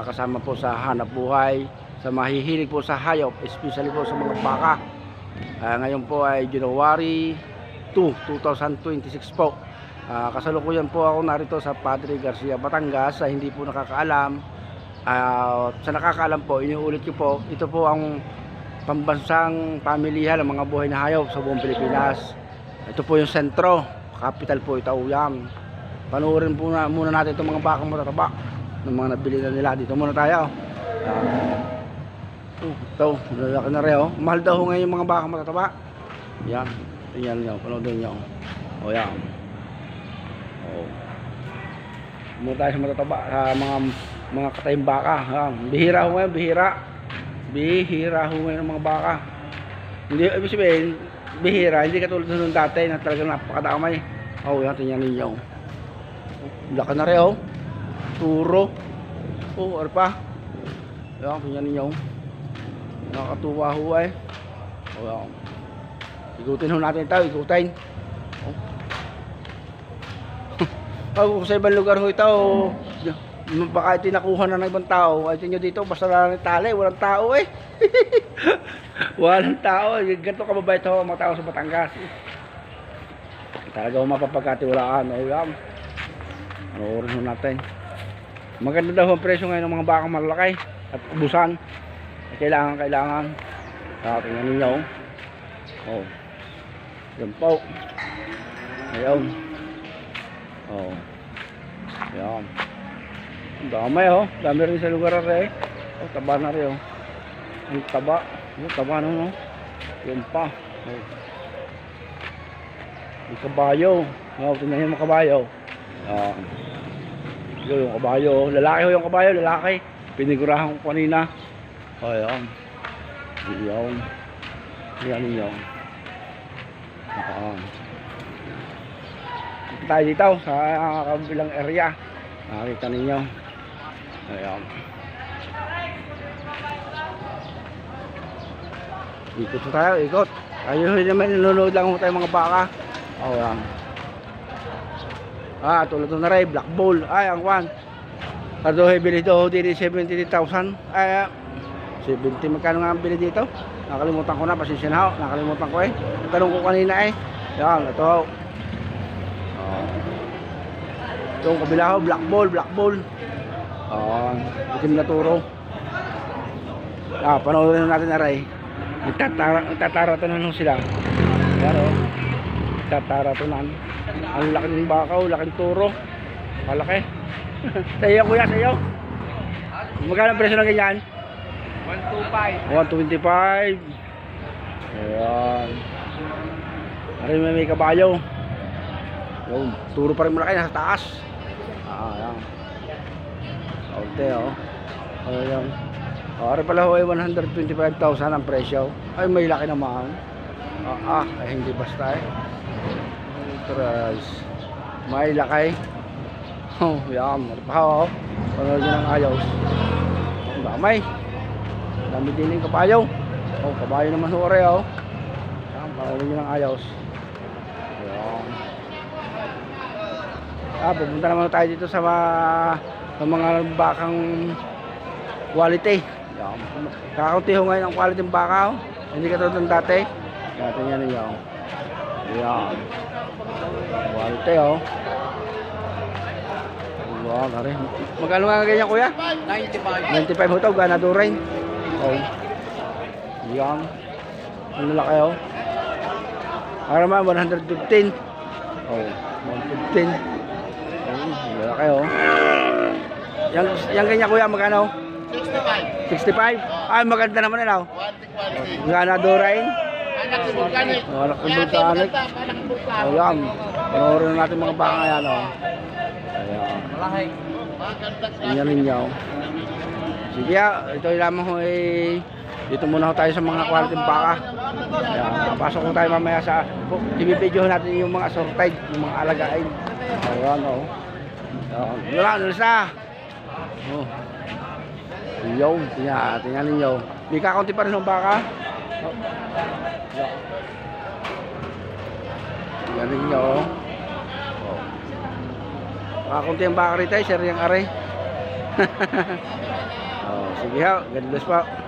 kasama po sa hanap buhay, sa mahihilig po sa hayop, especially po sa mga baka. Ngayon po ay January 2, 2026 po. Kasalukuyan po ako narito sa Padre Garcia, Batangas. Sa hindi po nakakaalam, sa nakakaalam po, iniulit ko po, ito po ang pambansang pamilihan ng mga buhay na hayop sa buong Pilipinas. Ito po yung sentro, capital po ito, yan. Panuorin po muna natin itong mga bakang matataba ng mga nabili na nila. Dito muna tayo. Ito, lalaki na rin, oh. Mahal daw ngayon yung mga bakang matataba. Yan, tingnan nyo, panoodin nyo. O yan. Muna tayo sa matataba, sa mga katayang baka. Yan. Bihira ho ngayon, bihira ho ngayon ng mga baka. Hindi, ibig sabihin, bihira, hindi katulad nung dati na talagang napakadamay. Yan, tingnan ninyo. Laki na rin, oh. Turo. Ano pa? Yan, tingnan ninyo. Nakakatuwa ho eh. Yan. Ikutin ho natin ito, ikutin. Kung sa ibang lugar ho ito, baka itinakuha na ng ibang tao. Ay tingnan dito, basta lang tali, walang tao eh. Walang tao. Ganito kababait ho ang mga tao sa Batangas. Talaga mapapagkatiwalaan. Ayan. Panoorin ho natin. Maganda daw ang presyo ngayon ng mga bakang malalaki at ubusan. Kailangan. Tingnan ninyo. Yan po. Ayan. Ayan. Dami dami rin sa lugar rin. Taba na rin. Ang taba. Taba na no. Yan pa. Yung kabayo. Tingnan yung mga kabayo. Yung kabayo. Lalaki yung kabayo. Lalaki. Pinigurahan ko kanina. Ayan. Yan. Tayo dito sa kabilang area. Nakita ninyo. Ayan. Ikot tayo, ikot. Ayun naman, nanonood lang tayo mga baka. Ayan. Tulad na rin, black bull. Ang kwan. Kadohe bili dito, dito 70,000. 70, magkano nga ang bili dito? Nakalimutan ko na, pasensya na ho. Nakalimutan ko eh. Tanong ko kanina eh. Yan, ito. Itong kabila ho, black bull. Itim na turo. Panoorin natin na rin. Nagtataratonan sila. Yan o. Nagtataratonan. Ang laki ng bakaw, laking turo. Malaki. Sa iyo kuya, sa iyo. Magkano ang presyo ng ganyan? 125. Ayan. May kabayo. Yung turo pa rin malaki nasa taas. Ayan. Kaunti ayan. Ari pala ho ay 125,000 ang presyo. Ay may laki naman. Ay hindi basta eh. May laki. Yan. Panood nyo ng ayos. Ang damay. Dami din yung kabayo. Kabayo naman ho rin Yan. Panood nyo ng ayos. Pupunta naman tayo dito sa mga bakang quality. Kakaunti ho ngayon ang quality ng baka. Hindi katulad ng dati. Tingnan ninyo. Ayan. Quality Magkano nga ganyan kuya? 95 ho ito. Ganado rin. Ayan. Ang lalaki Para naman 115. 115. Lalaki Yang ganyan kuya, magkano? 65. Ay, maganda naman na Ganado rin. Anak ng vulkanik. Ayan. Panoorin natin mga baka yan Ayan. Tingnan ninyo. Sige ito lamang ho dito muna tayo sa mga quality baka. Ayan. Pasok ko tayo mamaya sa i-video natin yung mga assorted, yung mga alagain. Ayan Nalisa. Yung, tingnan ninyo. May kakaunti pa rin ng baka. Tingnan ninyo. Kakaunti ang baka rito, sir yung are. Sige ho, God bless po.